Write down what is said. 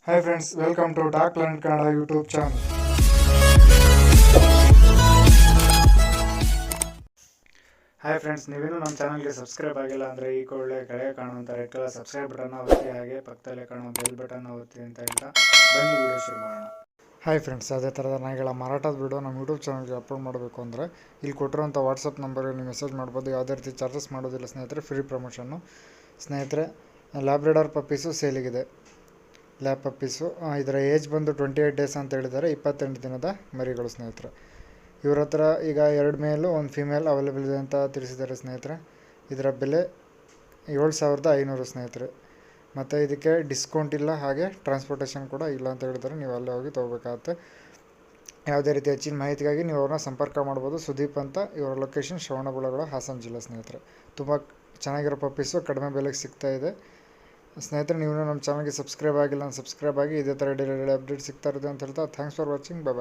Hi friends, welcome to Talk Learn Kannada YouTube channel. Hi friends, ನೀವೇನು ನಮ್ಮ ಚಾನಲ್ಗೆ subscribe ಆಗಿಲ್ಲ ಅಂದರೆ ಈ ಕೂಡಲೇ ಕೆಳಗೆ ಕಾಣುವಂಥ ರೆಡ್ ಕಲರ್ ಸಬ್ಸ್ಕ್ರೈಬ್ ಬಟನ್ ಒತ್ತಿ, ಹಾಗೆ ಪಕ್ಕದಲ್ಲೇ ಕಾಣುವ ಬೆಲ್ ಬಟನ್ ಒತ್ತಿ ಅಂತ ಹೇಳ್ತಾ ಬನ್ನಿ ವಿಡಿಯೋ ಶುರು ಮಾಡೋಣ. ಹಾಯ್ ಫ್ರೆಂಡ್ಸ್, ಅದೇ ಥರದ ನಾಯಿಗಳ ಮಾರಾಟದ ವಿಡಿಯೋ ನಮ್ಮ ಯೂಟ್ಯೂಬ್ ಚಾನಲ್ಗೆ ಅಪ್ಲೋಡ್ ಮಾಡಬೇಕು ಅಂದರೆ ಇಲ್ಲಿ ಕೊಟ್ಟಿರೋಂಥ ವಾಟ್ಸಪ್ ನಂಬರ್ಗೆ ನೀವು ಮೆಸೇಜ್ ಮಾಡ್ಬೋದು. ಯಾವುದೇ ರೀತಿ ಚಾರ್ಜಸ್ ಮಾಡೋದಿಲ್ಲ ಸ್ನೇಹಿತರೆ, ಫ್ರೀ ಪ್ರಮೋಷನ್ನು. ಸ್ನೇಹಿತರೆ, ಲ್ಯಾಬ್ರಡಾರ್ ಪಪ್ಪೀಸು ಸೇಲಿಗಿದೆ. ಲ್ಯಾಬ್ ಪಪ್ಪೀಸು, ಇದರ ಏಜ್ ಬಂದು 28 ಡೇಸ್ ಅಂತ ಹೇಳಿದ್ದಾರೆ. 28 ದಿನದ ಮರಿಗಳು ಸ್ನೇಹಿತರೆ. ಇವ್ರ ಹತ್ರ ಈಗ 2 ಮೇಲು 1 ಫಿಮೇಲ್ ಅವೈಲೇಬಲ್ ಇದೆ ಅಂತ ತಿಳಿಸಿದ್ದಾರೆ ಸ್ನೇಹಿತರೆ. ಇದರ ಬೆಲೆ 7,500 ಸ್ನೇಹಿತರೆ. ಮತ್ತು ಇದಕ್ಕೆ ಡಿಸ್ಕೌಂಟ್ ಇಲ್ಲ, ಹಾಗೆ ಟ್ರಾನ್ಸ್ಪೋರ್ಟೇಷನ್ ಕೂಡ ಇಲ್ಲ ಅಂತ ಹೇಳಿದ್ದಾರೆ. ನೀವು ಅಲ್ಲೇ ಹೋಗಿ ತೊಗೋಬೇಕಾಗತ್ತೆ. ಯಾವುದೇ ರೀತಿ ಹೆಚ್ಚಿನ ಮಾಹಿತಿಗಾಗಿ ನೀವು ಅವ್ರನ್ನ ಸಂಪರ್ಕ ಮಾಡ್ಬೋದು. ಸುದೀಪ್ ಅಂತ, ಇವರ ಲೊಕೇಶನ್ ಶ್ರವಣಬೆಳಗೊಳ, ಹಾಸನ ಜಿಲ್ಲೆ ಸ್ನೇಹಿತರೆ. ತುಂಬ ಚೆನ್ನಾಗಿರೋ ಪಪ್ಪೀಸು ಕಡಿಮೆ ಬೆಲೆಗೆ ಸಿಗ್ತಾ ಇದೆ ಸ್ನೇಹಿತರೆ. ನೀವು ನಮ್ಮ ಚಾನಲ್ಗೆ ಸಬ್ಸ್ಕ್ರೈಬ್ ಆಗಿಲ್ಲ, ಸಬ್ಸ್ಕ್ರೈಬ್ ಆಗಿ. ಇದೇ ಥರ ಡೈಲಿ ಅಪ್ಡೇಟ್ ಸಿಗ್ತಾ ಇರುತ್ತೆ ಅಂತ ಹೇಳ್ತಾ ಥ್ಯಾಂಕ್ಸ್ ಫಾರ್ ವಾಚಿಂಗ್. ಬಾಯ್.